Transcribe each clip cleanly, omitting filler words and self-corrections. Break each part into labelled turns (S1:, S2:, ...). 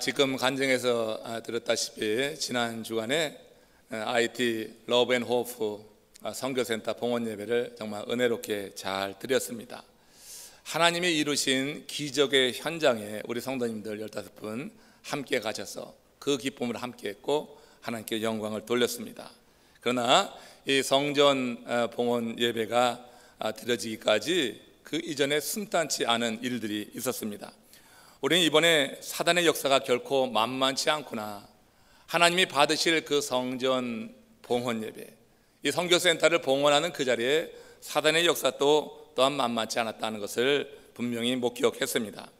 S1: 지금 간증에서 들었다시피 지난 주간에 IT 러브 앤 호프 선교센터 봉헌 예배를 정말 은혜롭게 잘 드렸습니다. 하나님이 이루신 기적의 현장에 우리 성도님들 15분 함께 가셔서 그 기쁨을 함께 했고 하나님께 영광을 돌렸습니다. 그러나 이 성전 봉헌 예배가 드려지기까지 그 이전에 순탄치 않은 일들이 있었습니다. 우리는 이번에 사단의 역사가 결코 만만치 않구나, 하나님이 받으실 그 성전 봉헌 예배, 이 선교센터를 봉헌하는 그 자리에 사단의 역사 또한 만만치 않았다는 것을 분명히 목격했습니다.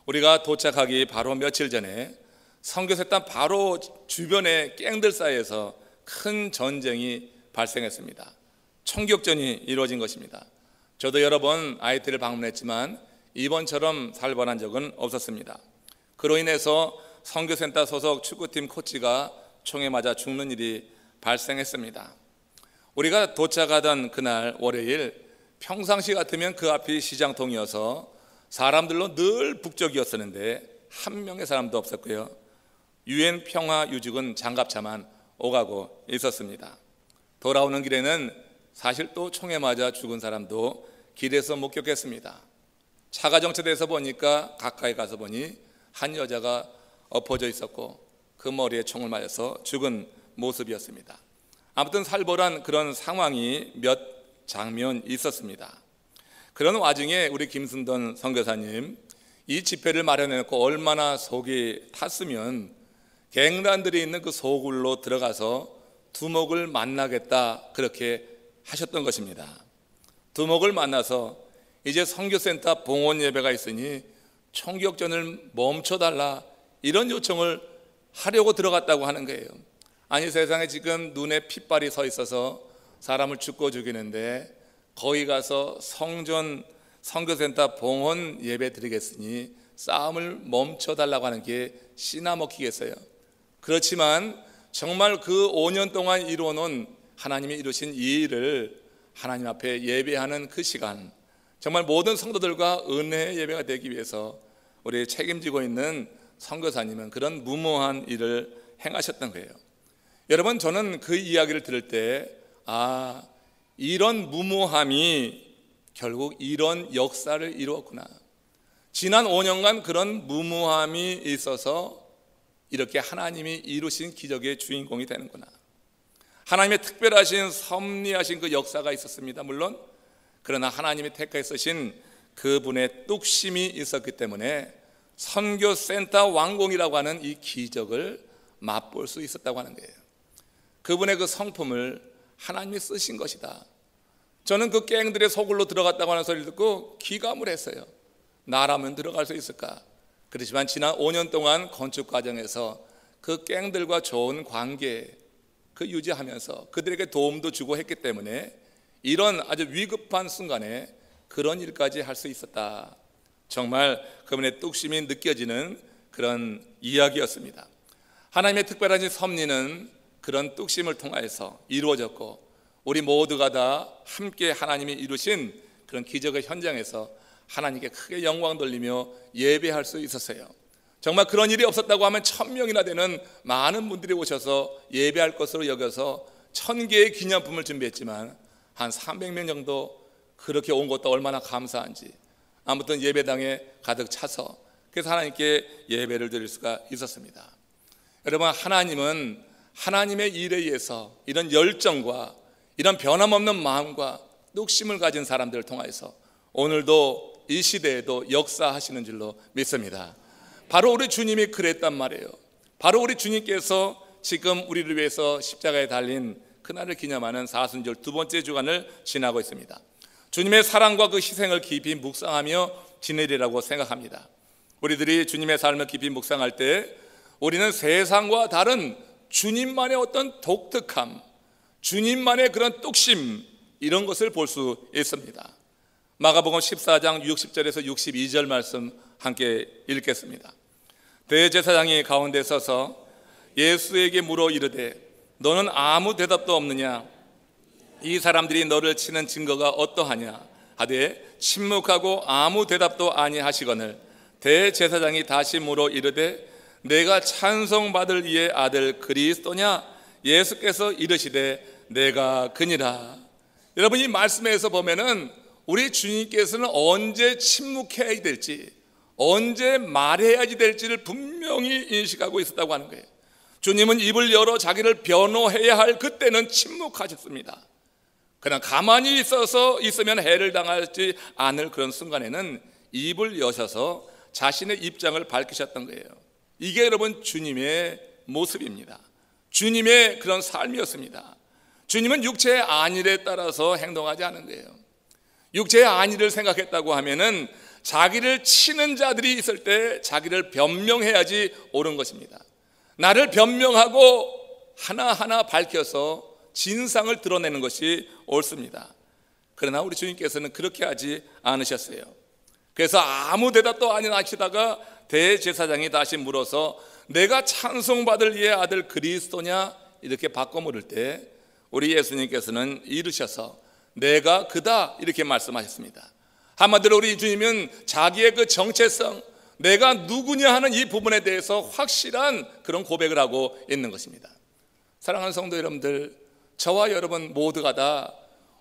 S1: 우리가 도착하기 바로 며칠 전에 선교센터 바로 주변의 갱들 사이에서 큰 전쟁이 발생했습니다. 총격전이 이루어진 것입니다. 저도 여러 번 IT를 방문했지만 이번처럼 살벌한 적은 없었습니다. 그로 인해서 선교센터 소속 축구팀 코치가 총에 맞아 죽는 일이 발생했습니다. 우리가 도착하던 그날 월요일, 평상시 같으면 그 앞이 시장통이어서 사람들로 늘 북적이었었는데 한 명의 사람도 없었고요, UN 평화유직은 장갑차만 오가고 있었습니다. 돌아오는 길에는 사실 또 총에 맞아 죽은 사람도 길에서 목격했습니다. 차가 정체돼서 보니까 가까이 가서 보니 한 여자가 엎어져 있었고 그 머리에 총을 맞아서 죽은 모습이었습니다. 아무튼 살벌한 그런 상황이 몇 장면 있었습니다. 그런 와중에 우리 김순돈 선교사님, 이 집회를 마련해놓고 얼마나 속이 탔으면 갱단들이 있는 그 소굴로 들어가서 두목을 만나겠다, 그렇게 하셨던 것입니다. 두목을 만나서 이제 선교센터 봉헌 예배가 있으니 총격전을 멈춰달라, 이런 요청을 하려고 들어갔다고 하는 거예요. 아니, 세상에 지금 눈에 핏발이 서 있어서 사람을 죽고 죽이는데 거기 가서 선교센터 봉헌 예배 드리겠으니 싸움을 멈춰달라고 하는 게 씨나 먹히겠어요? 그렇지만 정말 그 5년 동안 이루어놓은 하나님이 이루신 이 일을 하나님 앞에 예배하는 그 시간, 정말 모든 성도들과 은혜의 예배가 되기 위해서 우리 책임지고 있는 선교사님은 그런 무모한 일을 행하셨던 거예요. 여러분, 저는 그 이야기를 들을 때 이런 무모함이 결국 이런 역사를 이루었구나, 지난 5년간 그런 무모함이 있어서 이렇게 하나님이 이루신 기적의 주인공이 되는구나. 하나님의 특별하신 섭리하신 그 역사가 있었습니다, 물론. 그러나 하나님이 택하여 쓰신 그분의 뚝심이 있었기 때문에 선교센터 완공이라고 하는 이 기적을 맛볼 수 있었다고 하는 거예요. 그분의 그 성품을 하나님이 쓰신 것이다. 저는 그 갱들의 소굴로 들어갔다고 하는 소리를 듣고 기감을 했어요. 나라면 들어갈 수 있을까? 그렇지만 지난 5년 동안 건축 과정에서 그 갱들과 좋은 관계 유지하면서 그들에게 도움도 주고 했기 때문에 이런 아주 위급한 순간에 그런 일까지 할 수 있었다. 정말 그분의 뚝심이 느껴지는 그런 이야기였습니다. 하나님의 특별한 섭리는 그런 뚝심을 통하여서 이루어졌고, 우리 모두가 다 함께 하나님이 이루신 그런 기적의 현장에서 하나님께 크게 영광 돌리며 예배할 수 있었어요. 정말 그런 일이 없었다고 하면 1000명이나 되는 많은 분들이 오셔서 예배할 것으로 여겨서 1000개의 기념품을 준비했지만 한 300명 정도 그렇게 온 것도 얼마나 감사한지, 아무튼 예배당에 가득 차서 그래서 하나님께 예배를 드릴 수가 있었습니다. 여러분, 하나님은 하나님의 일에 의해서 이런 열정과 이런 변함없는 마음과 뚝심을 가진 사람들을 통해서 오늘도 이 시대에도 역사하시는 줄로 믿습니다. 바로 우리 주님이 그랬단 말이에요. 바로 우리 주님께서 지금 우리를 위해서 십자가에 달린 그날을 기념하는 사순절 두 번째 주간을 지나고 있습니다. 주님의 사랑과 그 희생을 깊이 묵상하며 지내리라고 생각합니다. 우리들이 주님의 삶을 깊이 묵상할 때 우리는 세상과 다른 주님만의 어떤 독특함, 주님만의 그런 뚝심, 이런 것을 볼 수 있습니다. 마가복음 14장 60절에서 62절 말씀 함께 읽겠습니다. 대제사장이 가운데 서서 예수에게 물어 이르되 너는 아무 대답도 없느냐? 이 사람들이 너를 치는 증거가 어떠하냐? 하되 침묵하고 아무 대답도 아니하시거늘 대제사장이 다시 물어 이르되 내가 찬송받을 이의 아들 그리스도냐? 예수께서 이르시되 내가 그니라. 여러분, 이 말씀에서 보면은 우리 주님께서는 언제 침묵해야 될지, 언제 말해야지 될지를 분명히 인식하고 있었다고 하는 거예요. 주님은 입을 열어 자기를 변호해야 할 그때는 침묵하셨습니다. 그러나 가만히 있으면 해를 당하지 않을 그런 순간에는 입을 여셔서 자신의 입장을 밝히셨던 거예요. 이게 여러분 주님의 모습입니다. 주님의 그런 삶이었습니다. 주님은 육체의 안일에 따라서 행동하지 않은 거예요. 육체의 안일을 생각했다고 하면은 자기를 치는 자들이 있을 때 자기를 변명해야지 옳은 것입니다. 나를 변명하고 하나하나 밝혀서 진상을 드러내는 것이 옳습니다. 그러나 우리 주님께서는 그렇게 하지 않으셨어요. 그래서 아무 대답도 안 하시다가 대제사장이 다시 물어서 내가 찬송받을 이의 아들 그리스도냐? 이렇게 바꿔 물을 때 우리 예수님께서는 이르셔서 내가 그다 이렇게 말씀하셨습니다. 한마디로 우리 주님은 자기의 그 정체성, 내가 누구냐 하는 이 부분에 대해서 확실한 그런 고백을 하고 있는 것입니다. 사랑하는 성도 여러분들, 저와 여러분 모두가 다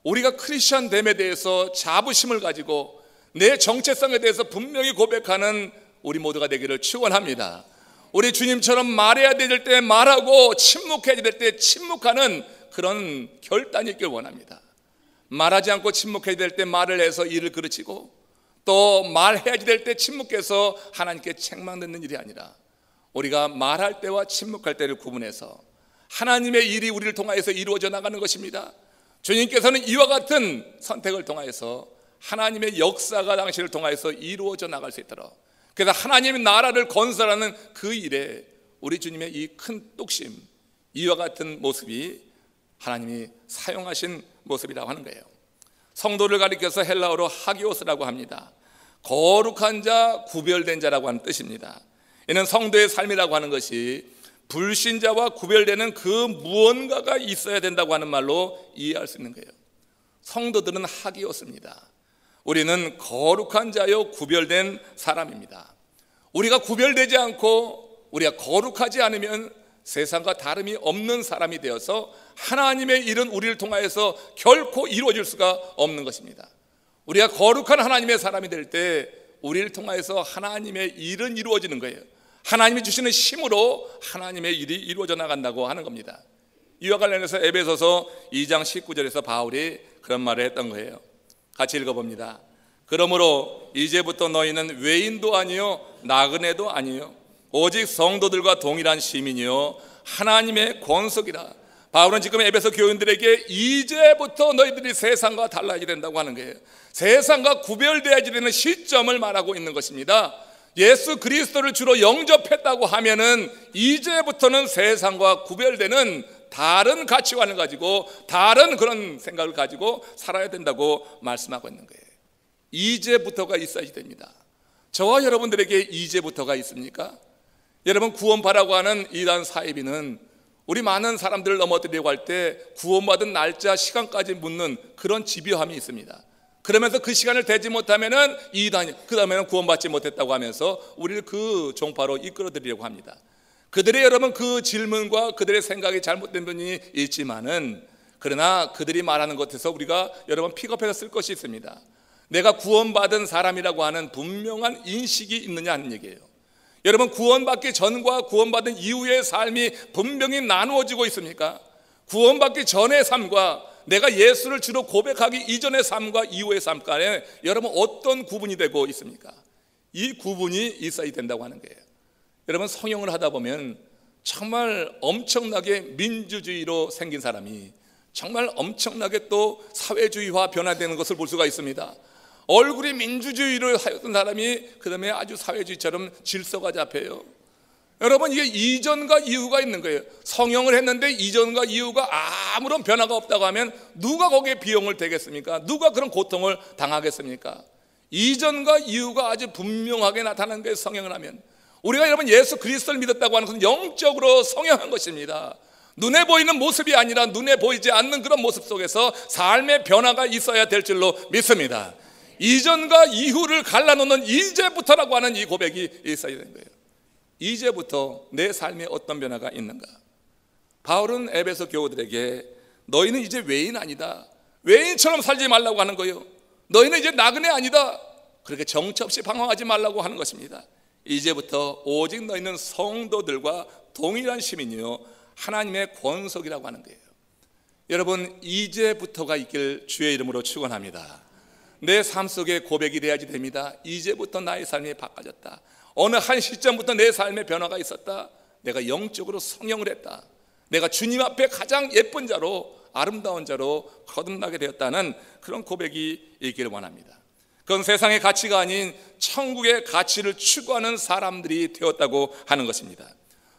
S1: 우리가 크리스천됨에 대해서 자부심을 가지고 내 정체성에 대해서 분명히 고백하는 우리 모두가 되기를 축원합니다. 우리 주님처럼 말해야 될 때 말하고 침묵해야 될 때 침묵하는 그런 결단이 있길 원합니다. 말하지 않고 침묵해야 될 때 말을 해서 일을 그르치고, 또 말해야지 될 때 침묵해서 하나님께 책망 듣는 일이 아니라 우리가 말할 때와 침묵할 때를 구분해서 하나님의 일이 우리를 통하여서 이루어져 나가는 것입니다. 주님께서는 이와 같은 선택을 통하여서 하나님의 역사가 당신을 통하여서 이루어져 나갈 수 있도록, 그래서 하나님의 나라를 건설하는 그 일에 우리 주님의 이 큰 뚝심, 이와 같은 모습이 하나님이 사용하신 모습이라고 하는 거예요. 성도를 가리켜서 헬라어로 하기오스라고 합니다. 거룩한 자, 구별된 자라고 하는 뜻입니다. 이는 성도의 삶이라고 하는 것이 불신자와 구별되는 그 무언가가 있어야 된다고 하는 말로 이해할 수 있는 거예요. 성도들은 하기오스입니다. 우리는 거룩한 자요 구별된 사람입니다. 우리가 구별되지 않고 우리가 거룩하지 않으면 세상과 다름이 없는 사람이 되어서 하나님의 일은 우리를 통하여서 결코 이루어질 수가 없는 것입니다. 우리가 거룩한 하나님의 사람이 될 때 우리를 통하여서 하나님의 일은 이루어지는 거예요. 하나님이 주시는 힘으로 하나님의 일이 이루어져 나간다고 하는 겁니다. 이와 관련해서 에베소서 2장 19절에서 바울이 그런 말을 했던 거예요. 같이 읽어봅니다. 그러므로 이제부터 너희는 외인도 아니요 나그네도 아니요 오직 성도들과 동일한 시민이요 하나님의 권속이라. 바울은 지금 에베소 교인들에게 이제부터 너희들이 세상과 달라야 된다고 하는 거예요. 세상과 구별되어야 되는 시점을 말하고 있는 것입니다. 예수 그리스도를 주로 영접했다고 하면은 이제부터는 세상과 구별되는 다른 가치관을 가지고 다른 그런 생각을 가지고 살아야 된다고 말씀하고 있는 거예요. 이제부터가 있어야 됩니다. 저와 여러분들에게 이제부터가 있습니까? 여러분, 구원파라고 하는 이단 사이비는 우리 많은 사람들을 넘어뜨리려고 할 때 구원받은 날짜, 시간까지 묻는 그런 집요함이 있습니다. 그러면서 그 시간을 대지 못하면은 이단이, 그 다음에는 구원받지 못했다고 하면서 우리를 그 종파로 이끌어들이려고 합니다. 그들의 여러분 그 질문과 그들의 생각이 잘못된 분이 있지만은, 그러나 그들이 말하는 것에서 우리가 여러분 픽업해서 쓸 것이 있습니다. 내가 구원받은 사람이라고 하는 분명한 인식이 있느냐 하는 얘기예요. 여러분, 구원받기 전과 구원받은 이후의 삶이 분명히 나누어지고 있습니까? 구원받기 전의 삶과 내가 예수를 주로 고백하기 이전의 삶과 이후의 삶 간에 여러분 어떤 구분이 되고 있습니까? 이 구분이 있어야 된다고 하는 거예요. 여러분, 성형을 하다 보면 정말 엄청나게 민주주의로 생긴 사람이 정말 엄청나게 또 사회주의화 변화되는 것을 볼 수가 있습니다. 얼굴이 민주주의로 하였던 사람이 그 다음에 아주 사회주의처럼 질서가 잡혀요. 여러분, 이게 이전과 이후가 있는 거예요. 성형을 했는데 이전과 이후가 아무런 변화가 없다고 하면 누가 거기에 비용을 대겠습니까? 누가 그런 고통을 당하겠습니까? 이전과 이후가 아주 분명하게 나타나는 거예요. 성형을 하면 우리가 여러분 예수 그리스도를 믿었다고 하는 것은 영적으로 성형한 것입니다. 눈에 보이는 모습이 아니라 눈에 보이지 않는 그런 모습 속에서 삶의 변화가 있어야 될 줄로 믿습니다. 이전과 이후를 갈라놓는 이제부터라고 하는 이 고백이 있어야 되는 거예요. 이제부터 내 삶에 어떤 변화가 있는가? 바울은 에베소 교우들에게 너희는 이제 외인 아니다, 외인처럼 살지 말라고 하는 거예요. 너희는 이제 나그네 아니다, 그렇게 정처 없이 방황하지 말라고 하는 것입니다. 이제부터 오직 너희는 성도들과 동일한 시민이요 하나님의 권속이라고 하는 거예요. 여러분, 이제부터가 있길 주의 이름으로 축원합니다. 내 삶 속에 고백이 돼야지 됩니다. 이제부터 나의 삶이 바꿔졌다. 어느 한 시점부터 내 삶에 변화가 있었다. 내가 영적으로 성령을 했다. 내가 주님 앞에 가장 예쁜 자로, 아름다운 자로 거듭나게 되었다는 그런 고백이 있기를 원합니다. 그건 세상의 가치가 아닌 천국의 가치를 추구하는 사람들이 되었다고 하는 것입니다.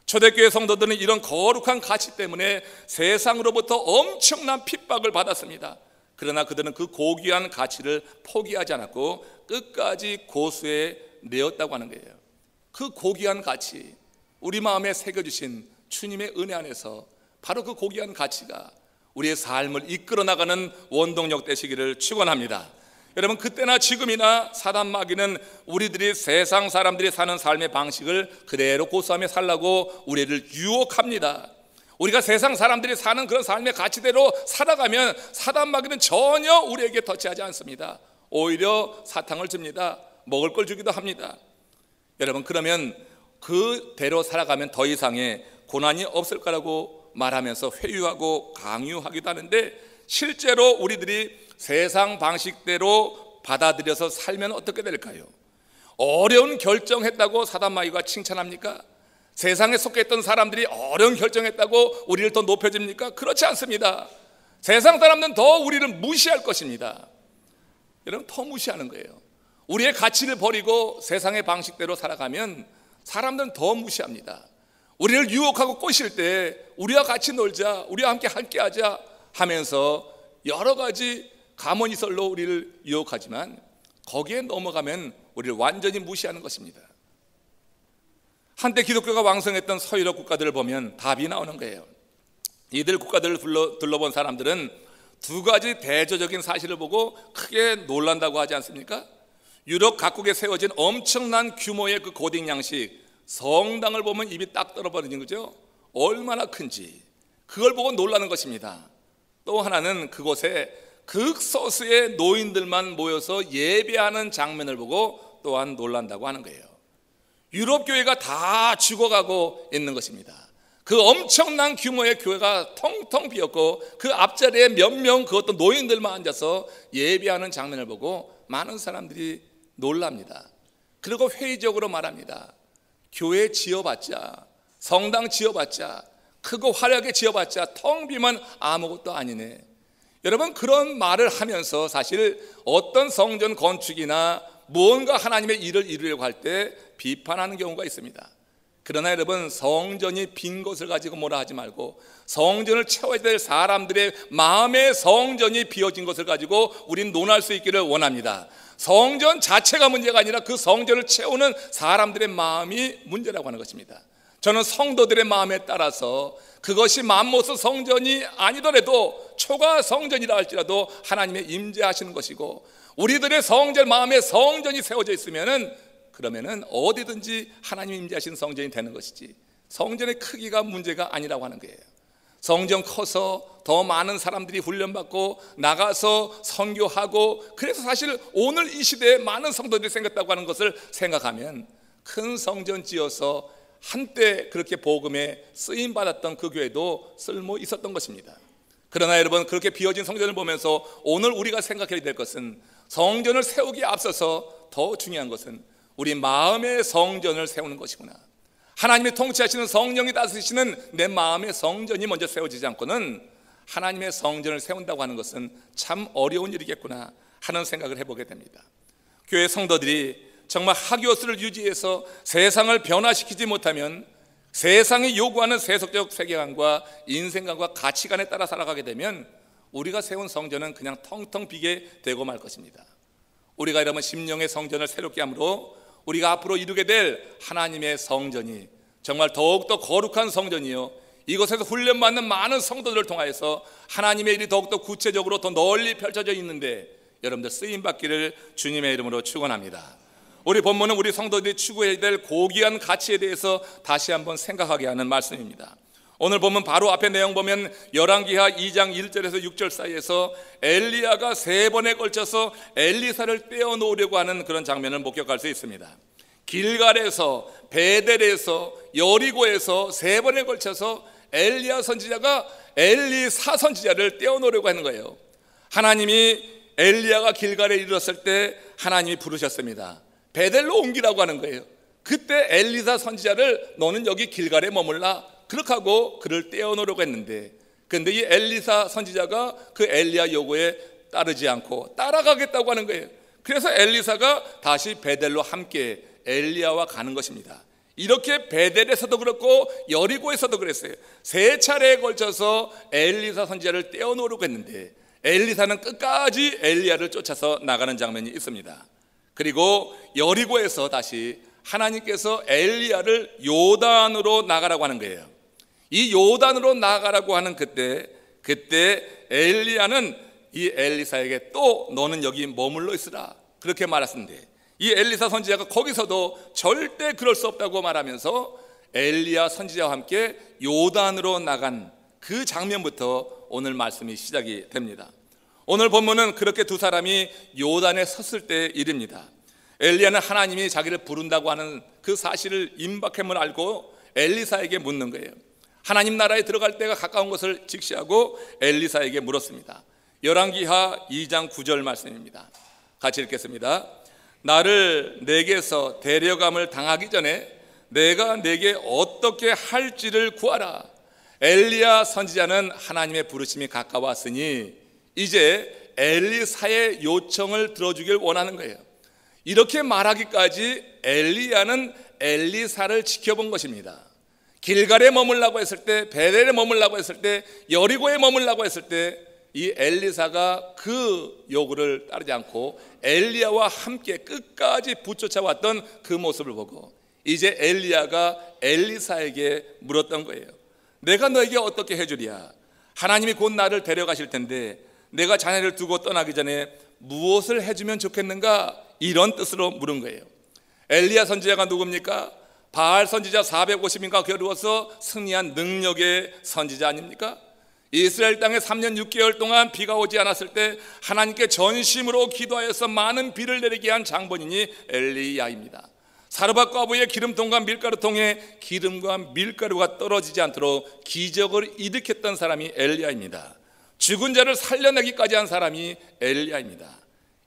S1: 초대교회 성도들은 이런 거룩한 가치 때문에 세상으로부터 엄청난 핍박을 받았습니다. 그러나 그들은 그 고귀한 가치를 포기하지 않았고 끝까지 고수해 내었다고 하는 거예요. 그 고귀한 가치, 우리 마음에 새겨주신 주님의 은혜 안에서 바로 그 고귀한 가치가 우리의 삶을 이끌어 나가는 원동력 되시기를 축원합니다. 여러분, 그때나 지금이나 사단 마귀는 우리들이 세상 사람들이 사는 삶의 방식을 그대로 고수하며 살라고 우리를 유혹합니다. 우리가 세상 사람들이 사는 그런 삶의 가치대로 살아가면 사단 마귀는 전혀 우리에게 터치하지 않습니다. 오히려 사탕을 줍니다. 먹을 걸 주기도 합니다. 여러분, 그러면 그대로 살아가면 더 이상의 고난이 없을 거라고 말하면서 회유하고 강요하기도 하는데, 실제로 우리들이 세상 방식대로 받아들여서 살면 어떻게 될까요? 어려운 결정했다고 사단 마귀가 칭찬합니까? 세상에 속했던 사람들이 어려운 결정했다고 우리를 더 높여줍니까? 그렇지 않습니다. 세상 사람들은 더 우리를 무시할 것입니다. 여러분, 더 무시하는 거예요. 우리의 가치를 버리고 세상의 방식대로 살아가면 사람들은 더 무시합니다. 우리를 유혹하고 꼬실 때 우리와 같이 놀자, 우리와 함께 하자 하면서 여러 가지 가모니설로 우리를 유혹하지만 거기에 넘어가면 우리를 완전히 무시하는 것입니다. 한때 기독교가 왕성했던 서유럽 국가들을 보면 답이 나오는 거예요. 이들 국가들을 둘러본 사람들은 두 가지 대조적인 사실을 보고 크게 놀란다고 하지 않습니까? 유럽 각국에 세워진 엄청난 규모의 그 고딩 양식, 성당을 보면 입이 딱 떨어버리는 거죠. 얼마나 큰지 그걸 보고 놀라는 것입니다. 또 하나는 그곳에 극소수의 노인들만 모여서 예배하는 장면을 보고 또한 놀란다고 하는 거예요. 유럽 교회가 다 죽어가고 있는 것입니다. 그 엄청난 규모의 교회가 텅텅 비었고 그 앞자리에 몇 명, 그것도 노인들만 앉아서 예배하는 장면을 보고 많은 사람들이 놀랍니다. 그리고 회의적으로 말합니다. 교회 지어봤자, 성당 지어봤자, 크고 화려하게 지어봤자 텅 비면 아무것도 아니네. 여러분, 그런 말을 하면서 사실 어떤 성전 건축이나 무언가 하나님의 일을 이루려고 할 때 비판하는 경우가 있습니다. 그러나 여러분, 성전이 빈 것을 가지고 뭐라 하지 말고 성전을 채워야 될 사람들의 마음의 성전이 비어진 것을 가지고 우린 논할 수 있기를 원합니다. 성전 자체가 문제가 아니라 그 성전을 채우는 사람들의 마음이 문제라고 하는 것입니다. 저는 성도들의 마음에 따라서 그것이 맘모스 성전이 아니더라도 초가 성전이라 할지라도 하나님의 임재하시는 것이고, 우리들의 성전, 마음의 성전이 세워져 있으면은 그러면은 어디든지 하나님이 임재하시는 성전이 되는 것이지, 성전의 크기가 문제가 아니라고 하는 거예요. 성전 커서 더 많은 사람들이 훈련받고 나가서 선교하고, 그래서 사실 오늘 이 시대에 많은 성도들이 생겼다고 하는 것을 생각하면 큰 성전 지어서 한때 그렇게 복음에 쓰임받았던 그 교회도 쓸모 있었던 것입니다. 그러나 여러분, 그렇게 비어진 성전을 보면서 오늘 우리가 생각해야 될 것은, 성전을 세우기에 앞서서 더 중요한 것은 우리 마음의 성전을 세우는 것이구나. 하나님이 통치하시는 성령이 다스리시는 내 마음의 성전이 먼저 세워지지 않고는 하나님의 성전을 세운다고 하는 것은 참 어려운 일이겠구나 하는 생각을 해보게 됩니다. 교회 성도들이 정말 하기오스를 유지해서 세상을 변화시키지 못하면, 세상이 요구하는 세속적 세계관과 인생관과 가치관에 따라 살아가게 되면 우리가 세운 성전은 그냥 텅텅 비게 되고 말 것입니다. 우리가 이러면 심령의 성전을 새롭게 함으로 우리가 앞으로 이루게 될 하나님의 성전이 정말 더욱더 거룩한 성전이요, 이곳에서 훈련받는 많은 성도들을 통하여서 하나님의 일이 더욱더 구체적으로 더 널리 펼쳐져 있는데 여러분들 쓰임받기를 주님의 이름으로 축원합니다. 우리 본문은 우리 성도들이 추구해야 될 고귀한 가치에 대해서 다시 한번 생각하게 하는 말씀입니다. 오늘 보면 바로 앞에 내용 보면 열왕기하 2장 1절에서 6절 사이에서 엘리야가 3번에 걸쳐서 엘리사를 떼어놓으려고 하는 그런 장면을 목격할 수 있습니다. 길갈에서, 베델에서, 여리고에서 3번에 걸쳐서 엘리야 선지자가 엘리사 선지자를 떼어놓으려고 하는 거예요. 하나님이 엘리야가 길갈에 이르렀을 때 하나님이 부르셨습니다. 베델로 옮기라고 하는 거예요. 그때 엘리사 선지자를 너는 여기 길갈에 머물라, 그렇게 하고 그를 떼어놓으려고 했는데, 그런데 이 엘리사 선지자가 그 엘리야 요구에 따르지 않고 따라가겠다고 하는 거예요. 그래서 엘리사가 다시 베델로 함께 엘리야와 가는 것입니다. 이렇게 베델에서도 그렇고 여리고에서도 그랬어요. 3차례에 걸쳐서 엘리사 선지자를 떼어놓으려고 했는데 엘리사는 끝까지 엘리야를 쫓아서 나가는 장면이 있습니다. 그리고 여리고에서 다시 하나님께서 엘리야를 요단으로 나가라고 하는 거예요. 이 요단으로 나가라고 하는 그때 엘리야는 이 엘리사에게 또 너는 여기 머물러 있으라, 그렇게 말했는데 이 엘리사 선지자가 거기서도 절대 그럴 수 없다고 말하면서 엘리야 선지자와 함께 요단으로 나간 그 장면부터 오늘 말씀이 시작이 됩니다. 오늘 본문은 그렇게 두 사람이 요단에 섰을 때 일입니다. 엘리야는 하나님이 자기를 부른다고 하는 그 사실을 임박함을 알고 엘리사에게 묻는 거예요. 하나님 나라에 들어갈 때가 가까운 것을 직시하고 엘리사에게 물었습니다. 열왕기하 2장 9절 말씀입니다. 같이 읽겠습니다. 나를 내게서 데려감을 당하기 전에 내가 내게 어떻게 할지를 구하라. 엘리야 선지자는 하나님의 부르심이 가까웠으니 이제 엘리사의 요청을 들어주길 원하는 거예요. 이렇게 말하기까지 엘리야는 엘리사를 지켜본 것입니다. 길갈에 머물라고 했을 때, 베델에 머물라고 했을 때, 여리고에 머물라고 했을 때 이 엘리사가 그 요구를 따르지 않고 엘리야와 함께 끝까지 붙여쳐왔던 그 모습을 보고 이제 엘리야가 엘리사에게 물었던 거예요. 내가 너에게 어떻게 해주랴? 하나님이 곧 나를 데려가실 텐데 내가 자네를 두고 떠나기 전에 무엇을 해주면 좋겠는가? 이런 뜻으로 물은 거예요. 엘리야 선지자가 누굽니까? 바알 선지자 450인가 겨루어서 승리한 능력의 선지자 아닙니까? 이스라엘 땅에 3년 6개월 동안 비가 오지 않았을 때 하나님께 전심으로 기도하여서 많은 비를 내리게 한 장본인이 엘리야입니다. 사르밧 과부의 기름통과 밀가루통에 기름과 밀가루가 떨어지지 않도록 기적을 일으켰던 사람이 엘리야입니다. 죽은 자를 살려내기까지 한 사람이 엘리야입니다.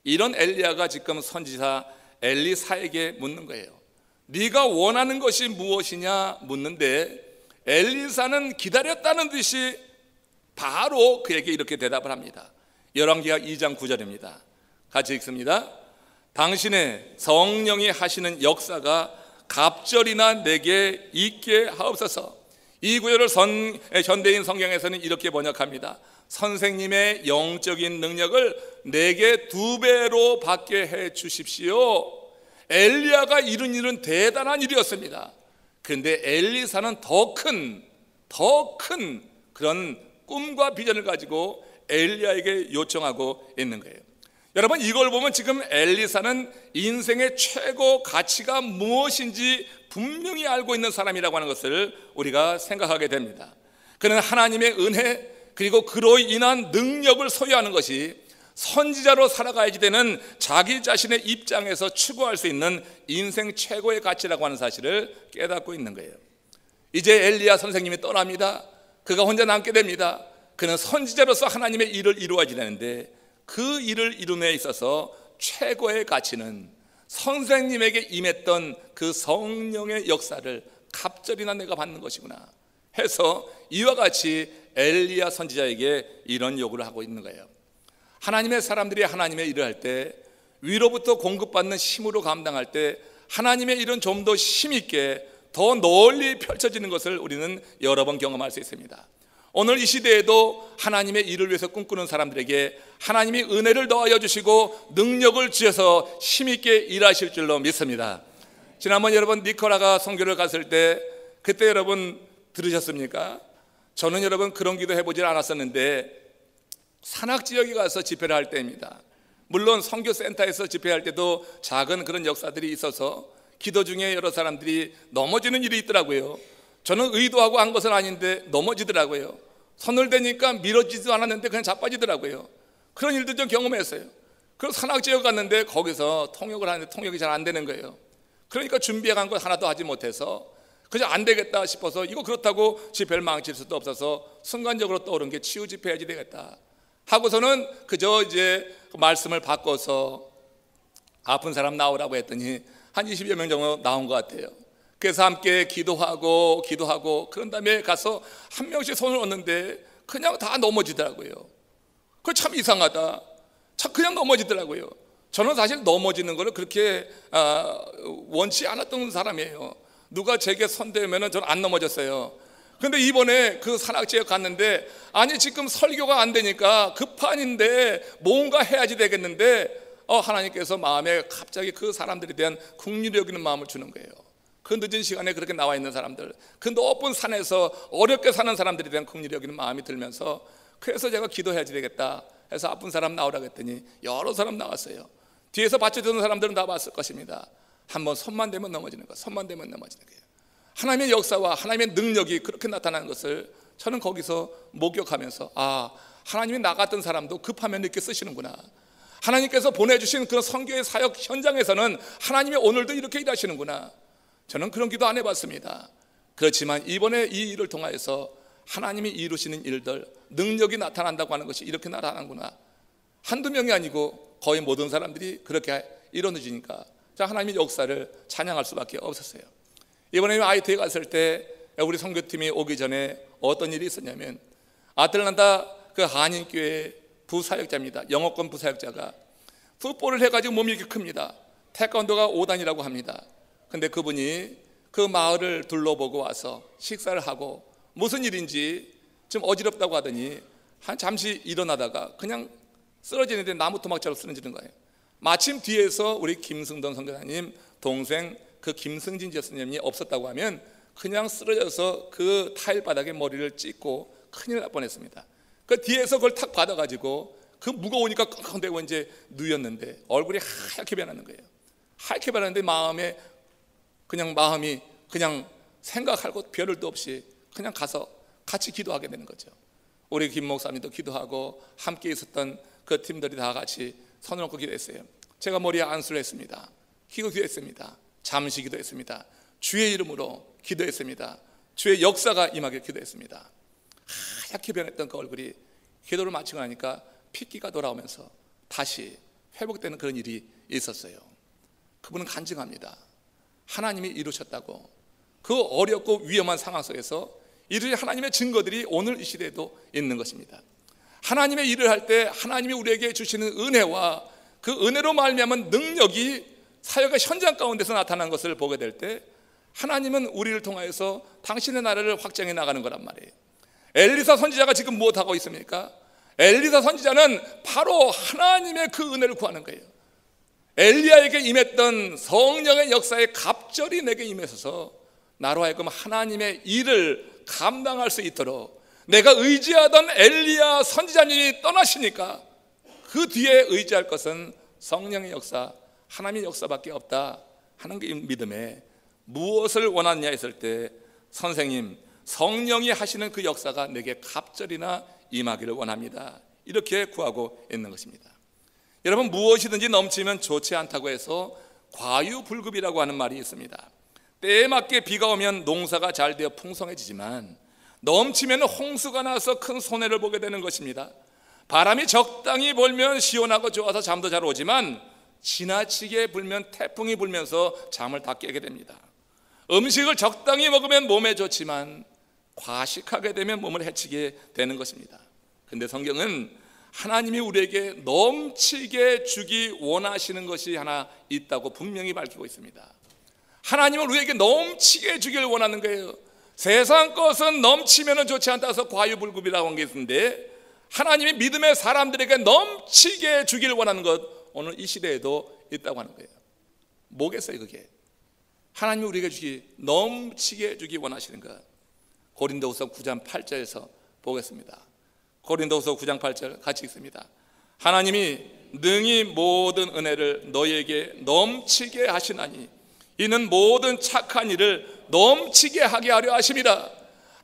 S1: 이런 엘리야가 지금 선지자 엘리사에게 묻는 거예요. 네가 원하는 것이 무엇이냐 묻는데 엘리사는 기다렸다는 듯이 바로 그에게 이렇게 대답을 합니다. 열왕기하 2장 9절입니다. 같이 읽습니다. 당신의 성령이 하시는 역사가 갑절이나 내게 있게 하옵소서. 이 구절을 현대인 성경에서는 이렇게 번역합니다. 선생님의 영적인 능력을 내게 2배로 받게 해 주십시오. 엘리야가 이룬 일은 대단한 일이었습니다. 그런데 엘리사는 더 큰 그런 꿈과 비전을 가지고 엘리야에게 요청하고 있는 거예요. 여러분, 이걸 보면 지금 엘리사는 인생의 최고 가치가 무엇인지 분명히 알고 있는 사람이라고 하는 것을 우리가 생각하게 됩니다. 그는 하나님의 은혜 그리고 그로 인한 능력을 소유하는 것이 선지자로 살아가야지 되는 자기 자신의 입장에서 추구할 수 있는 인생 최고의 가치라고 하는 사실을 깨닫고 있는 거예요. 이제 엘리야 선생님이 떠납니다. 그가 혼자 남게 됩니다. 그는 선지자로서 하나님의 일을 이루어야 되는데 그 일을 이룸에 있어서 최고의 가치는 선생님에게 임했던 그 성령의 역사를 갑절이나 내가 받는 것이구나 해서 이와 같이 엘리야 선지자에게 이런 요구를 하고 있는 거예요. 하나님의 사람들이 하나님의 일을 할 때 위로부터 공급받는 힘으로 감당할 때 하나님의 일은 좀 더 힘있게 더 널리 펼쳐지는 것을 우리는 여러 번 경험할 수 있습니다. 오늘 이 시대에도 하나님의 일을 위해서 꿈꾸는 사람들에게 하나님이 은혜를 더하여 주시고 능력을 주셔서 힘있게 일하실 줄로 믿습니다. 지난번 여러분 니코라가 선교를 갔을 때 그때 여러분 들으셨습니까? 저는 여러분 그런 기도 해보질 않았었는데 산악지역에 가서 집회를 할 때입니다. 물론 선교센터에서 집회할 때도 작은 그런 역사들이 있어서 기도 중에 여러 사람들이 넘어지는 일이 있더라고요. 저는 의도하고 한 것은 아닌데 넘어지더라고요. 손을 대니까 밀어지지도 않았는데 그냥 자빠지더라고요. 그런 일도 좀 경험했어요. 그래서 산악지역 갔는데 거기서 통역을 하는데 통역이 잘 안 되는 거예요. 그러니까 준비해간 걸 하나도 하지 못해서 그냥 안 되겠다 싶어서 이거 그렇다고 집회를 망칠 수도 없어서 순간적으로 떠오른 게 치유 집회 해야지 되겠다 하고서는 그저 이제 말씀을 바꿔서 아픈 사람 나오라고 했더니 한 20여 명 정도 나온 것 같아요. 그래서 함께 기도하고 그런 다음에 가서 한 명씩 손을 얹는데 그냥 다 넘어지더라고요. 그거 참 이상하다. 참 그냥 넘어지더라고요. 저는 사실 넘어지는 거를 그렇게 원치 않았던 사람이에요. 누가 제게 손대면은 저는 안 넘어졌어요. 근데 이번에 그 산악지역 갔는데 아니 지금 설교가 안 되니까 급한인데 뭔가 해야지 되겠는데 하나님께서 마음에 갑자기 그 사람들에 대한 긍휼히 여기는 마음을 주는 거예요. 그 늦은 시간에 그렇게 나와 있는 사람들, 그 높은 산에서 어렵게 사는 사람들에 대한 긍휼히 여기는 마음이 들면서 그래서 제가 기도해야지 되겠다 해서 아픈 사람 나오라고 했더니 여러 사람 나왔어요. 뒤에서 받쳐주는 사람들은 다 봤을 것입니다. 한번 손만 대면 넘어지는 거, 손만 대면 넘어지는 거예요. 하나님의 역사와 하나님의 능력이 그렇게 나타나는 것을 저는 거기서 목격하면서 하나님이 나 같은 사람도 급하면 이렇게 쓰시는구나. 하나님께서 보내주신 그런 선교의 사역 현장에서는 하나님이 오늘도 이렇게 일하시는구나. 저는 그런 기도 안 해봤습니다. 그렇지만 이번에 이 일을 통하여서 하나님이 이루시는 일들, 능력이 나타난다고 하는 것이 이렇게 나타나는구나. 한두 명이 아니고 거의 모든 사람들이 그렇게 이루어지니까 하나님의 역사를 찬양할 수밖에 없었어요. 이번에 IT에 갔을 때 우리 선교팀이 오기 전에 어떤 일이 있었냐면 아틀란타 그 한인교회 부사역자입니다. 영어권 부사역자가 풋볼을 해가지고 몸이 이렇게 큽니다. 태권도가 5단이라고 합니다. 근데 그분이 그 마을을 둘러보고 와서 식사를 하고 무슨 일인지 좀 어지럽다고 하더니 한 잠시 일어나다가 그냥 쓰러지는데 나무 토막처럼 쓰러지는 거예요. 마침 뒤에서 우리 김승돈 선교사님 동생 그 김승진 교수님이 없었다고 하면 그냥 쓰러져서 그 타일 바닥에 머리를 찍고 큰일 날 뻔했습니다. 그 뒤에서 그걸 탁 받아가지고 그 무거우니까 끙끙대고 이제 누였는데 얼굴이 하얗게 변하는 거예요. 하얗게 변하는데 마음이 그냥 생각할 것 별일도 없이 그냥 가서 같이 기도하게 되는 거죠. 우리 김 목사님도 기도하고 함께 있었던 그 팀들이 다 같이 손을 얹고 기도했어요. 제가 머리에 안수를 했습니다. 기도했습니다. 잠시 기도했습니다. 주의 이름으로 기도했습니다. 주의 역사가 임하길 기도했습니다. 하얗게 변했던 그 얼굴이 기도를 마치고 나니까 핏기가 돌아오면서 다시 회복되는 그런 일이 있었어요. 그분은 간증합니다. 하나님이 이루셨다고. 그 어렵고 위험한 상황 속에서 이런 하나님의 증거들이 오늘 이 시대에도 있는 것입니다. 하나님의 일을 할 때 하나님이 우리에게 주시는 은혜와 그 은혜로 말미암은 능력이 사역의 현장 가운데서 나타난 것을 보게 될 때 하나님은 우리를 통하여서 당신의 나라를 확장해 나가는 거란 말이에요. 엘리사 선지자가 지금 무엇하고 있습니까? 엘리사 선지자는 바로 하나님의 그 은혜를 구하는 거예요. 엘리야에게 임했던 성령의 역사에 갑절이 내게 임해서 나로 하여금 하나님의 일을 감당할 수 있도록 내가 의지하던 엘리야 선지자님이 떠나시니까 그 뒤에 의지할 것은 성령의 역사, 하나님의 역사밖에 없다 하는 게 믿음에 무엇을 원하느냐 했을 때 선생님 성령이 하시는 그 역사가 내게 갑절이나 임하기를 원합니다. 이렇게 구하고 있는 것입니다. 여러분 무엇이든지 넘치면 좋지 않다고 해서 과유불급이라고 하는 말이 있습니다. 때에 맞게 비가 오면 농사가 잘 되어 풍성해지지만 넘치면 홍수가 나서 큰 손해를 보게 되는 것입니다. 바람이 적당히 불면 시원하고 좋아서 잠도 잘 오지만 지나치게 불면 태풍이 불면서 잠을 다 깨게 됩니다. 음식을 적당히 먹으면 몸에 좋지만 과식하게 되면 몸을 해치게 되는 것입니다. 근데 성경은 하나님이 우리에게 넘치게 주기 원하시는 것이 하나 있다고 분명히 밝히고 있습니다. 하나님은 우리에게 넘치게 주기를 원하는 거예요. 세상 것은 넘치면 좋지 않다 해서 과유불급이라고 한 게 있는데 하나님이 믿음의 사람들에게 넘치게 주기를 원하는 것 오늘 이 시대에도 있다고 하는 거예요. 뭐겠어요 그게? 하나님이 우리에게 넘치게 주기 원하시는 것. 고린도후서 9장 8절에서 보겠습니다. 고린도후서 9장 8절 같이 읽습니다. 하나님이 능히 모든 은혜를 너희에게 넘치게 하시나니 이는 모든 착한 일을 넘치게 하게 하려 하심이라.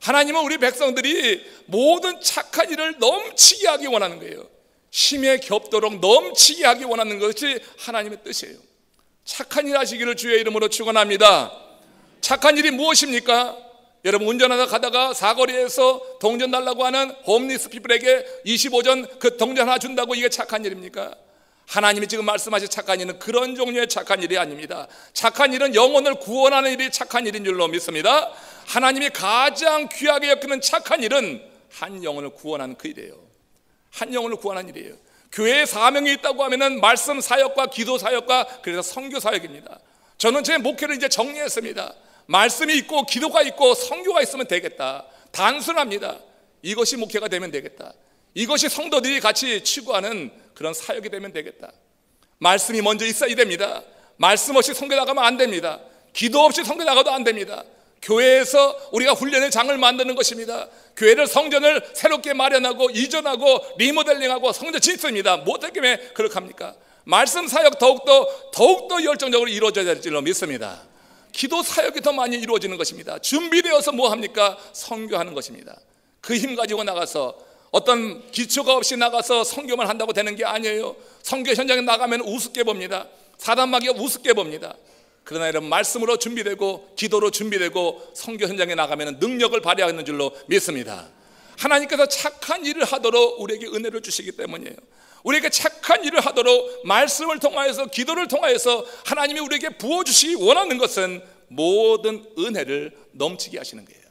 S1: 하나님은 우리 백성들이 모든 착한 일을 넘치게 하기 원하는 거예요. 힘에 겹도록 넘치게 하기 원하는 것이 하나님의 뜻이에요. 착한 일 하시기를 주의 이름으로 축원합니다. 착한 일이 무엇입니까? 여러분, 운전하다 가다가 사거리에서 동전 달라고 하는 홈리스 피플에게 25전 그 동전 하나 준다고 이게 착한 일입니까? 하나님이 지금 말씀하신 착한 일은 그런 종류의 착한 일이 아닙니다. 착한 일은 영혼을 구원하는 일이 착한 일인 줄로 믿습니다. 하나님이 가장 귀하게 여기는 착한 일은 한 영혼을 구원하는 그 일이에요. 한 영혼을 구원하는 일이에요. 교회에 사명이 있다고 하면은 말씀 사역과 기도 사역과 그래서 선교 사역입니다. 저는 제 목회를 이제 정리했습니다. 말씀이 있고 기도가 있고 선교가 있으면 되겠다. 단순합니다. 이것이 목회가 되면 되겠다. 이것이 성도들이 같이 추구하는 그런 사역이 되면 되겠다. 말씀이 먼저 있어야 됩니다. 말씀 없이 선교 나가면 안 됩니다. 기도 없이 선교 나가도 안 됩니다. 교회에서 우리가 훈련의 장을 만드는 것입니다. 교회를 성전을 새롭게 마련하고 이전하고 리모델링하고 성전 짓습니다. 뭐 때문에 그렇게 합니까? 말씀 사역 더욱더 열정적으로 이루어져야 될 줄로 믿습니다. 기도 사역이 더 많이 이루어지는 것입니다. 준비되어서 뭐 합니까? 선교하는 것입니다. 그 힘 가지고 나가서 어떤 기초가 없이 나가서 선교만 한다고 되는 게 아니에요. 선교 현장에 나가면 우습게 봅니다. 사단마귀가 우습게 봅니다. 그러나 여러분, 말씀으로 준비되고 기도로 준비되고 선교 현장에 나가면 능력을 발휘하는 줄로 믿습니다. 하나님께서 착한 일을 하도록 우리에게 은혜를 주시기 때문이에요. 우리에게 착한 일을 하도록 말씀을 통하여서 기도를 통하여서 하나님이 우리에게 부어주시기 원하는 것은 모든 은혜를 넘치게 하시는 거예요.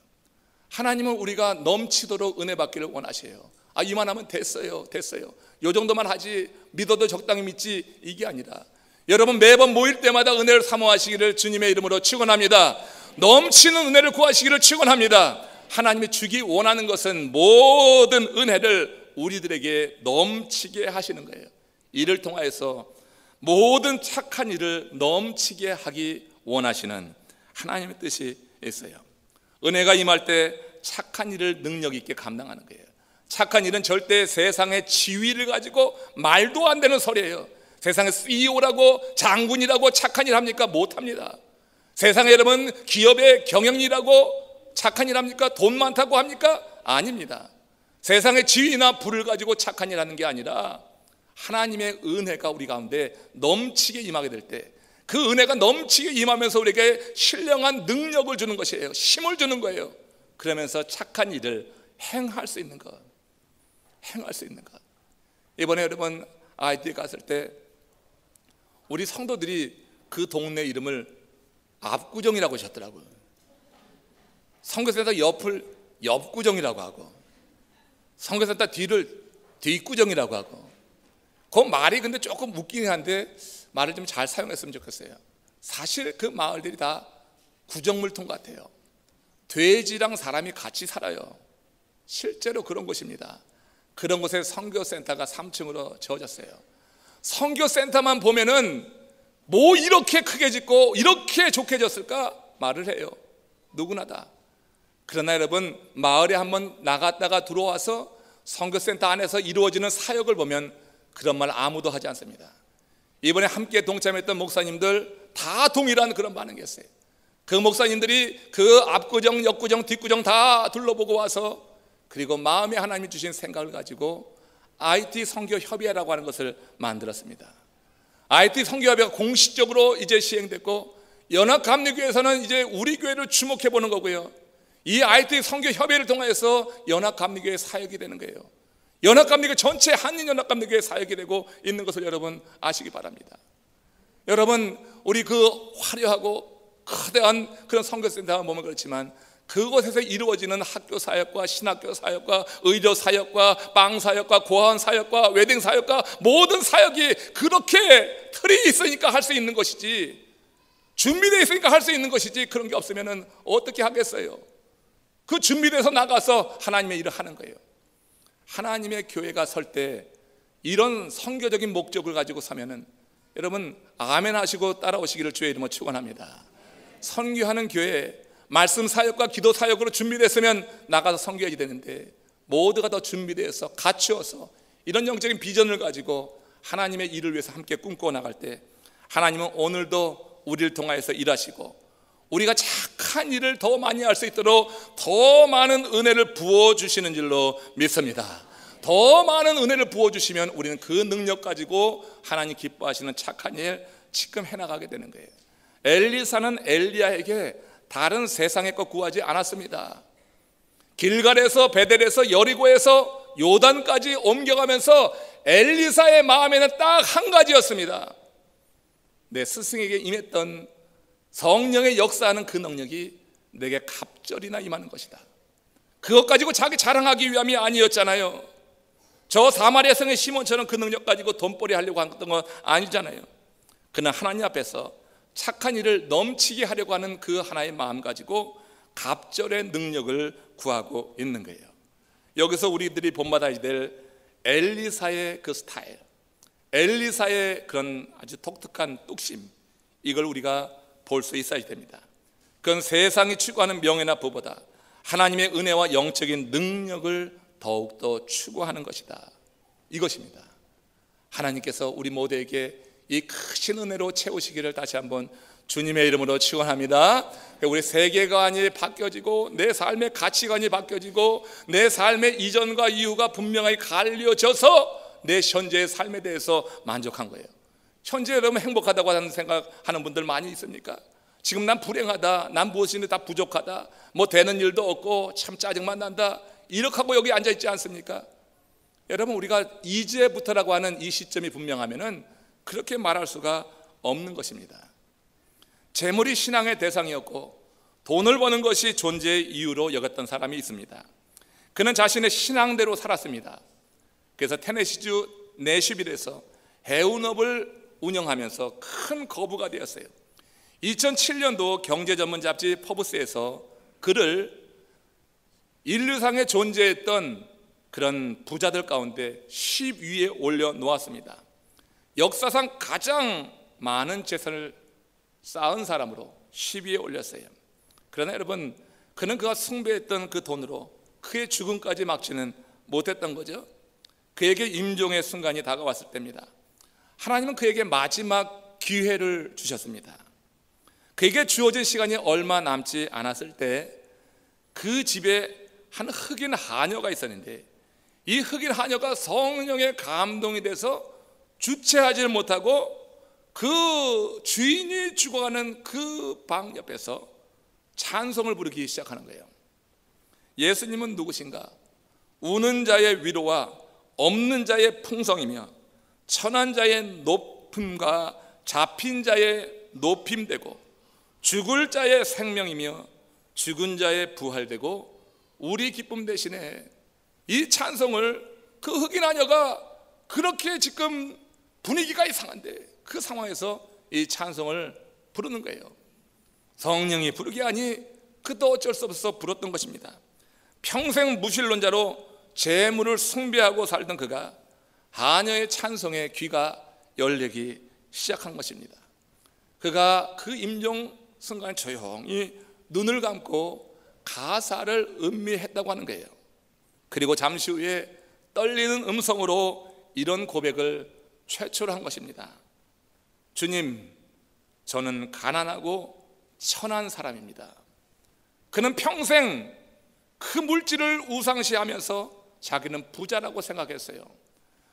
S1: 하나님은 우리가 넘치도록 은혜 받기를 원하세요. 이만하면 됐어요. 요 정도만 하지, 믿어도 적당히 믿지, 이게 아니라 여러분, 매번 모일 때마다 은혜를 사모하시기를 주님의 이름으로 축원합니다. 넘치는 은혜를 구하시기를 축원합니다. 하나님이 주기 원하는 것은 모든 은혜를 우리들에게 넘치게 하시는 거예요. 이를 통하여서 모든 착한 일을 넘치게 하기 원하시는 하나님의 뜻이 있어요. 은혜가 임할 때 착한 일을 능력 있게 감당하는 거예요. 착한 일은 절대 세상의 지위를 가지고 말도 안 되는 소리예요. 세상에 CEO라고 장군이라고 착한 일 합니까? 못합니다. 세상에 여러분 기업의 경영이라고 착한 일 합니까? 돈 많다고 합니까? 아닙니다. 세상의 지위나 부를 가지고 착한 일 하는 게 아니라 하나님의 은혜가 우리 가운데 넘치게 임하게 될 때, 그 은혜가 넘치게 임하면서 우리에게 신령한 능력을 주는 것이에요. 힘을 주는 거예요. 그러면서 착한 일을 행할 수 있는 것. 이번에 여러분 IT에 갔을 때 우리 성도들이 그 동네 이름을 압구정이라고 하셨더라고요. 선교센터 옆을 옆구정이라고 하고, 선교센터 뒤를 뒷구정이라고 하고. 그 말이 근데 조금 웃기긴 한데 말을 좀 잘 사용했으면 좋겠어요. 사실 그 마을들이 다 구정물통 같아요. 돼지랑 사람이 같이 살아요. 실제로 그런 곳입니다. 그런 곳에 선교센터가 3층으로 지어졌어요. 선교센터만 보면은 뭐 이렇게 크게 짓고 이렇게 좋게 졌을까 말을 해요. 누구나 다. 그러나 여러분, 마을에 한번 나갔다가 들어와서 선교센터 안에서 이루어지는 사역을 보면 그런 말 아무도 하지 않습니다. 이번에 함께 동참했던 목사님들 다 동일한 그런 반응이었어요. 그 목사님들이 그 앞구정, 옆구정, 뒷구정 다 둘러보고 와서, 그리고 마음에 하나님이 주신 생각을 가지고 IT 선교협의회라고 하는 것을 만들었습니다. IT 선교협의회가 공식적으로 이제 시행됐고, 연합감리교회에서는 이제 우리 교회를 주목해 보는 거고요. 이 IT 선교협의회를 통해서 연합감리교회 사역이 되는 거예요. 연합감리교회 전체 한인연합감리교회 사역이 되고 있는 것을 여러분 아시기 바랍니다. 여러분, 우리 그 화려하고 거대한 그런 선교센터가 보면 그렇지만, 그곳에서 이루어지는 학교 사역과 신학교 사역과 의료 사역과 빵 사역과 고아원 사역과 웨딩 사역과 모든 사역이 그렇게 틀이 있으니까 할 수 있는 것이지, 준비되어 있으니까 할 수 있는 것이지, 그런 게 없으면 어떻게 하겠어요? 그 준비돼서 나가서 하나님의 일을 하는 거예요. 하나님의 교회가 설 때 이런 선교적인 목적을 가지고 서면은 여러분 아멘 하시고 따라오시기를 주의 이름으로 축원합니다. 선교하는 교회, 말씀 사역과 기도 사역으로 준비됐으면 나가서 선교해야 되는데, 모두가 더 준비되어서 갖추어서 이런 영적인 비전을 가지고 하나님의 일을 위해서 함께 꿈꿔 나갈 때 하나님은 오늘도 우리를 통하여서 일하시고 우리가 착한 일을 더 많이 할 수 있도록 더 많은 은혜를 부어주시는 줄로 믿습니다. 더 많은 은혜를 부어주시면 우리는 그 능력 가지고 하나님 기뻐하시는 착한 일 지금 해나가게 되는 거예요. 엘리사는 엘리야에게 다른 세상의 것 구하지 않았습니다. 길갈에서 베델에서 여리고에서 요단까지 옮겨가면서 엘리사의 마음에는 딱 한 가지였습니다. 내 스승에게 임했던 성령의 역사하는 그 능력이 내게 갑절이나 임하는 것이다. 그것 가지고 자기 자랑하기 위함이 아니었잖아요. 저 사마리아 성의 시몬처럼 그 능력 가지고 돈벌이 하려고 했던 건 아니잖아요. 그는 하나님 앞에서 착한 일을 넘치게 하려고 하는 그 하나의 마음 가지고 갑절의 능력을 구하고 있는 거예요. 여기서 우리들이 본받아야 될 엘리사의 그 스타일, 엘리사의 그런 아주 독특한 뚝심, 이걸 우리가 볼 수 있어야 됩니다. 그건 세상이 추구하는 명예나 부보다 하나님의 은혜와 영적인 능력을 더욱더 추구하는 것이다. 이것입니다. 하나님께서 우리 모두에게 이 크신 은혜로 채우시기를 다시 한번 주님의 이름으로 축원합니다. 우리 세계관이 바뀌어지고 내 삶의 가치관이 바뀌어지고 내 삶의 이전과 이후가 분명하게 갈려져서 내 현재의 삶에 대해서 만족한 거예요. 현재 여러분 행복하다고 하는 생각하는 분들 많이 있습니까? 지금 난 불행하다, 난 무엇인데 다 부족하다, 뭐 되는 일도 없고 참 짜증만 난다, 이렇게 하고 여기 앉아 있지 않습니까? 여러분, 우리가 이제부터라고 하는 이 시점이 분명하면은 그렇게 말할 수가 없는 것입니다. 재물이 신앙의 대상이었고 돈을 버는 것이 존재의 이유로 여겼던 사람이 있습니다. 그는 자신의 신앙대로 살았습니다. 그래서 테네시주 내슈빌에서 해운업을 운영하면서 큰 거부가 되었어요. 2007년도 경제 전문 잡지 포브스에서 그를 인류상에 존재했던 그런 부자들 가운데 10위에 올려놓았습니다. 역사상 가장 많은 재산을 쌓은 사람으로 10위에 올렸어요. 그러나 여러분, 그는 그가 숭배했던 그 돈으로 그의 죽음까지 막지는 못했던 거죠. 그에게 임종의 순간이 다가왔을 때입니다. 하나님은 그에게 마지막 기회를 주셨습니다. 그에게 주어진 시간이 얼마 남지 않았을 때 그 집에 한 흑인 하녀가 있었는데 이 흑인 하녀가 성령의 감동이 돼서 주체하지 못하고 그 주인이 죽어가는 그 방 옆에서 찬송을 부르기 시작하는 거예요. 예수님은 누구신가? 우는 자의 위로와 없는 자의 풍성이며 천한 자의 높음과 잡힌 자의 높임되고 죽을 자의 생명이며 죽은 자의 부활되고 우리 기쁨 대신에 이 찬송을 그 흑인 하녀가 그렇게 지금 분위기가 이상한데 그 상황에서 이 찬송을 부르는 거예요. 성령이 부르게 하니 그도 어쩔 수 없어서 불렀던 것입니다. 평생 무신론자로 재물을 숭배하고 살던 그가 하녀의 찬송에 귀가 열리기 시작한 것입니다. 그가 그 임종 순간에 조용히 눈을 감고 가사를 음미했다고 하는 거예요. 그리고 잠시 후에 떨리는 음성으로 이런 고백을 최초로 한 것입니다. 주님, 저는 가난하고 천한 사람입니다. 그는 평생 그 물질을 우상시하면서 자기는 부자라고 생각했어요.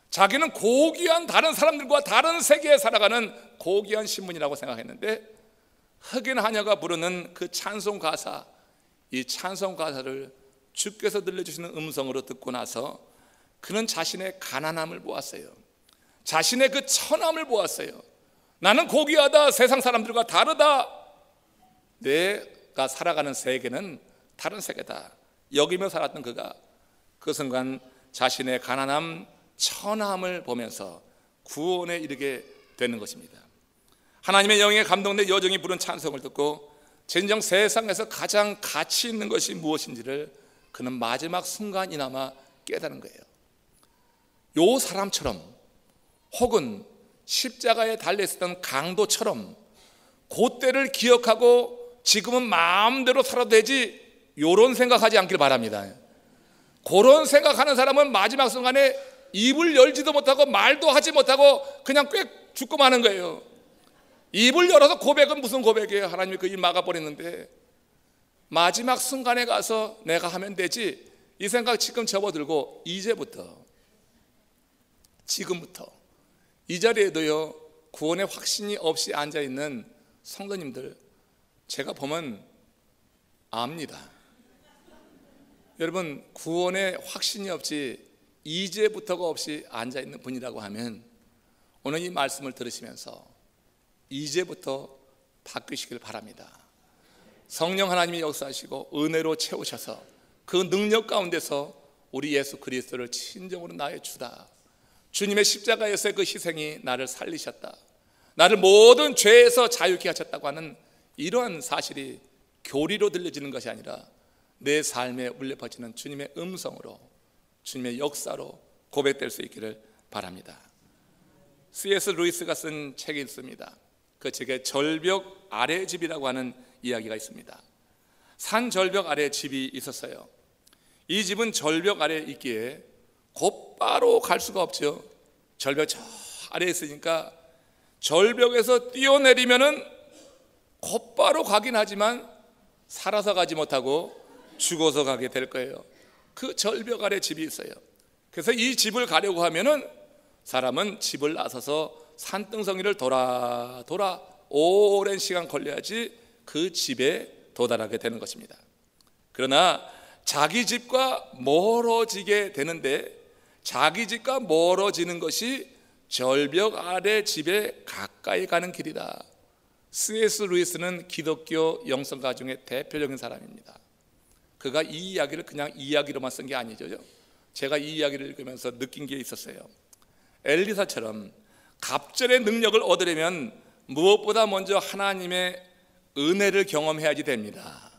S1: 자기는 고귀한 다른 사람들과 다른 세계에 살아가는 고귀한 신분이라고 생각했는데 흑인 하녀가 부르는 그 찬송 가사, 이 찬송 가사를 주께서 들려주시는 음성으로 듣고 나서 그는 자신의 가난함을 보았어요. 자신의 그 천함을 보았어요. 나는 고귀하다, 세상 사람들과 다르다, 내가 살아가는 세계는 다른 세계다 여기며 살았던 그가 그 순간 자신의 가난함, 천함을 보면서 구원에 이르게 되는 것입니다. 하나님의 영에 감동돼 여정이 부른 찬송을 듣고 진정 세상에서 가장 가치 있는 것이 무엇인지를 그는 마지막 순간이나마 깨달은 거예요. 요 사람처럼 혹은 십자가에 달려있었던 강도처럼 그때를 기억하고 지금은 마음대로 살아도 되지, 요런 생각하지 않길 바랍니다. 그런 생각하는 사람은 마지막 순간에 입을 열지도 못하고 말도 하지 못하고 그냥 꽤 죽고 마는 거예요. 입을 열어서 고백은 무슨 고백이에요? 하나님이 그 입 막아버렸는데 마지막 순간에 가서 내가 하면 되지, 이 생각 지금 접어들고 지금부터 이 자리에도요 구원의 확신이 없이 앉아있는 성도님들 제가 보면 압니다. 여러분, 구원의 확신이 없이 이제부터가 없이 앉아있는 분이라고 하면 오늘 이 말씀을 들으시면서 이제부터 바뀌시길 바랍니다. 성령 하나님이 역사하시고 은혜로 채우셔서 그 능력 가운데서 우리 예수 그리스도를 진정으로 나의 주다, 주님의 십자가에서의 그 희생이 나를 살리셨다, 나를 모든 죄에서 자유케 하셨다고 하는 이러한 사실이 교리로 들려지는 것이 아니라 내 삶에 울려 퍼지는 주님의 음성으로, 주님의 역사로 고백될 수 있기를 바랍니다. C.S. 루이스가 쓴 책이 있습니다. 그 책에 절벽 아래 집이라고 하는 이야기가 있습니다. 산 절벽 아래 집이 있었어요. 이 집은 절벽 아래에 있기에 곧바로 갈 수가 없죠. 절벽 저 아래에 있으니까 절벽에서 뛰어내리면은 곧바로 가긴 하지만 살아서 가지 못하고 죽어서 가게 될 거예요. 그 절벽 아래 집이 있어요. 그래서 이 집을 가려고 하면은 사람은 집을 나서서 산등성이를 돌아 오랜 시간 걸려야지 그 집에 도달하게 되는 것입니다. 그러나 자기 집과 멀어지게 되는데 자기 집과 멀어지는 것이 절벽 아래 집에 가까이 가는 길이다. C.S. 루이스는 기독교 영성가 중에 대표적인 사람입니다. 그가 이 이야기를 그냥 이야기로만 쓴 게 아니죠. 제가 이 이야기를 읽으면서 느낀 게 있었어요. 엘리사처럼 갑절의 능력을 얻으려면 무엇보다 먼저 하나님의 은혜를 경험해야지 됩니다.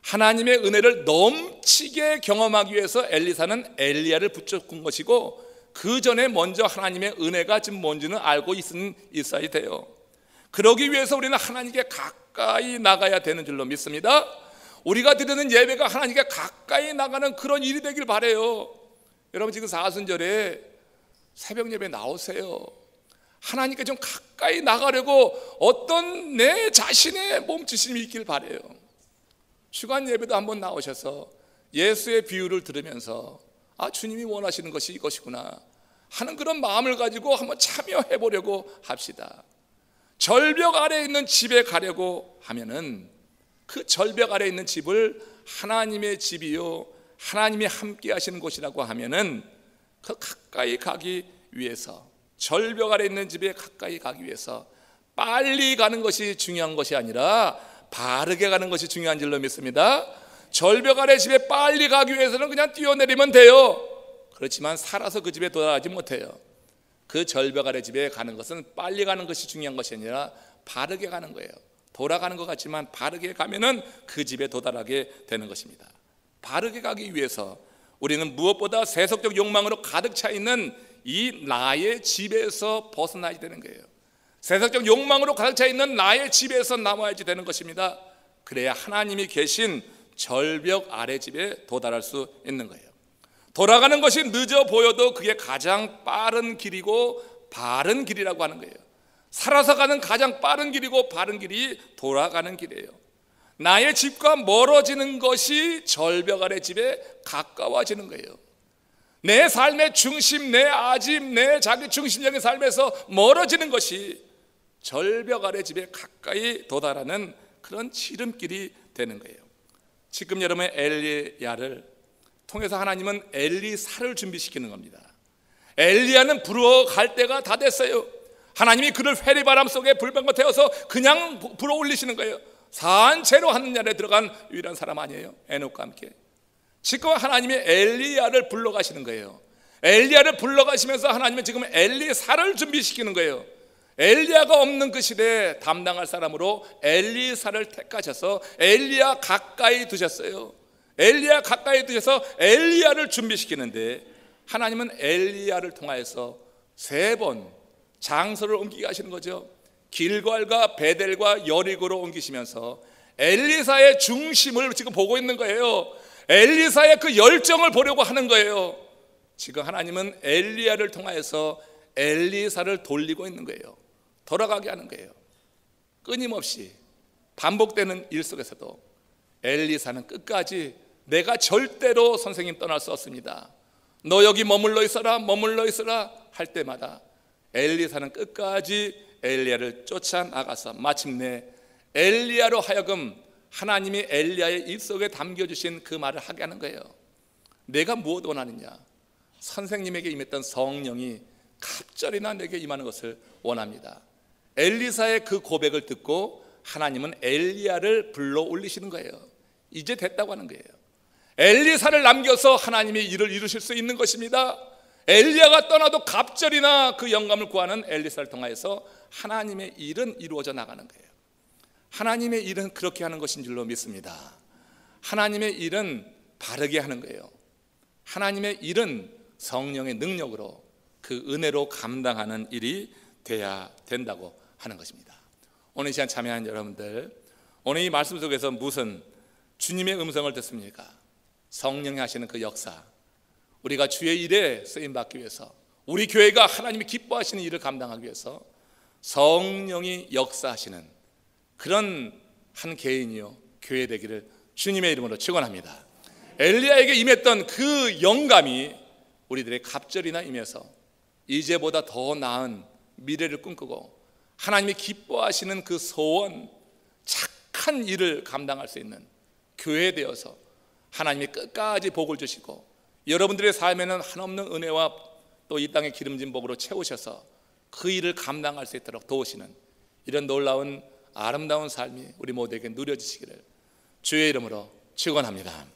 S1: 하나님의 은혜를 넘치게 경험하기 위해서 엘리사는 엘리야를 붙잡은 것이고, 그 전에 먼저 하나님의 은혜가 지금 뭔지는 알고 있어야 돼요. 그러기 위해서 우리는 하나님께 가까이 나가야 되는 줄로 믿습니다. 우리가 드리는 예배가 하나님께 가까이 나가는 그런 일이 되길 바라요. 여러분, 지금 사순절에 새벽 예배 나오세요. 하나님께 좀 가까이 나가려고 어떤 내 자신의 몸짓임이 있길 바라요. 주간 예배도 한번 나오셔서 예수의 비유를 들으면서 아, 주님이 원하시는 것이 이것이구나 하는 그런 마음을 가지고 한번 참여해 보려고 합시다. 절벽 아래에 있는 집에 가려고 하면은 그 절벽 아래에 있는 집을 하나님의 집이요, 하나님이 함께 하시는 곳이라고 하면은 그 가까이 가기 위해서, 절벽 아래에 있는 집에 가까이 가기 위해서 빨리 가는 것이 중요한 것이 아니라 바르게 가는 것이 중요한 줄로 믿습니다. 절벽 아래 집에 빨리 가기 위해서는 그냥 뛰어내리면 돼요. 그렇지만 살아서 그 집에 도달하지 못해요. 그 절벽 아래 집에 가는 것은 빨리 가는 것이 중요한 것이 아니라 바르게 가는 거예요. 돌아가는 것 같지만 바르게 가면은 그 집에 도달하게 되는 것입니다. 바르게 가기 위해서 우리는 무엇보다 세속적 욕망으로 가득 차 있는 이 나의 집에서 벗어나야 되는 거예요. 세속적 욕망으로 가득 차 있는 나의 집에서 나와야지 되는 것입니다. 그래야 하나님이 계신 절벽 아래 집에 도달할 수 있는 거예요. 돌아가는 것이 늦어 보여도 그게 가장 빠른 길이고 바른 길이라고 하는 거예요. 살아서 가는 가장 빠른 길이고 바른 길이 돌아가는 길이에요. 나의 집과 멀어지는 것이 절벽 아래 집에 가까워지는 거예요. 내 삶의 중심, 내 아집, 내 자기 중심적인 삶에서 멀어지는 것이 절벽 아래 집에 가까이 도달하는 그런 지름길이 되는 거예요. 지금 여러분의 엘리야를 통해서 하나님은 엘리사를 준비시키는 겁니다. 엘리야는 불어갈 때가 다 됐어요. 하나님이 그를 회리바람 속에 불병거 태워서 그냥 불어 올리시는 거예요. 산채로 하늘나라에 들어간 유일한 사람 아니에요? 에녹과 함께. 지금 하나님이 엘리야를 불러가시는 거예요. 엘리야를 불러가시면서 하나님은 지금 엘리사를 준비시키는 거예요. 엘리야가 없는 그 시대에 담당할 사람으로 엘리사를 택하셔서 엘리야 가까이 두셨어요. 엘리야 가까이 두셔서 엘리야를 준비시키는데, 하나님은 엘리야를 통하여서 3번 장소를 옮기게 하시는 거죠. 길갈과 베델과 여리고로 옮기시면서 엘리사의 중심을 지금 보고 있는 거예요. 엘리사의 그 열정을 보려고 하는 거예요. 지금 하나님은 엘리야를 통하여서 엘리사를 돌리고 있는 거예요. 돌아가게 하는 거예요. 끊임없이 반복되는 일 속에서도 엘리사는 끝까지 내가 절대로 선생님 떠날 수 없습니다, 너 여기 머물러 있어라 할 때마다 엘리사는 끝까지 엘리야를 쫓아나가서 마침내 엘리야로 하여금 하나님이 엘리야의 입속에 담겨주신 그 말을 하게 하는 거예요. 내가 무엇 원하느냐? 선생님에게 임했던 성령이 갑절이나 내게 임하는 것을 원합니다. 엘리사의 그 고백을 듣고 하나님은 엘리야를 불러 올리시는 거예요. 이제 됐다고 하는 거예요. 엘리사를 남겨서 하나님이 일을 이루실 수 있는 것입니다. 엘리야가 떠나도 갑절이나 그 영감을 구하는 엘리사를 통하여서 하나님의 일은 이루어져 나가는 거예요. 하나님의 일은 그렇게 하는 것인 줄로 믿습니다. 하나님의 일은 바르게 하는 거예요. 하나님의 일은 성령의 능력으로 그 은혜로 감당하는 일이 돼야 된다고 하는 것입니다. 오늘 이 시간 참여한 여러분들, 오늘 이 말씀 속에서 무슨 주님의 음성을 듣습니까? 성령이 하시는 그 역사, 우리가 주의 일에 쓰임받기 위해서, 우리 교회가 하나님이 기뻐하시는 일을 감당하기 위해서 성령이 역사하시는 그런 한 개인이요 교회 되기를 주님의 이름으로 축원합니다. 엘리야에게 임했던 그 영감이 우리들의 갑절이나 임해서 이제보다 더 나은 미래를 꿈꾸고 하나님이 기뻐하시는 그 소원, 착한 일을 감당할 수 있는 교회 되어서 하나님이 끝까지 복을 주시고 여러분들의 삶에는 한없는 은혜와 또 이 땅의 기름진 복으로 채우셔서 그 일을 감당할 수 있도록 도우시는 이런 놀라운 아름다운 삶이 우리 모두에게 누려지시기를 주의 이름으로 축원합니다.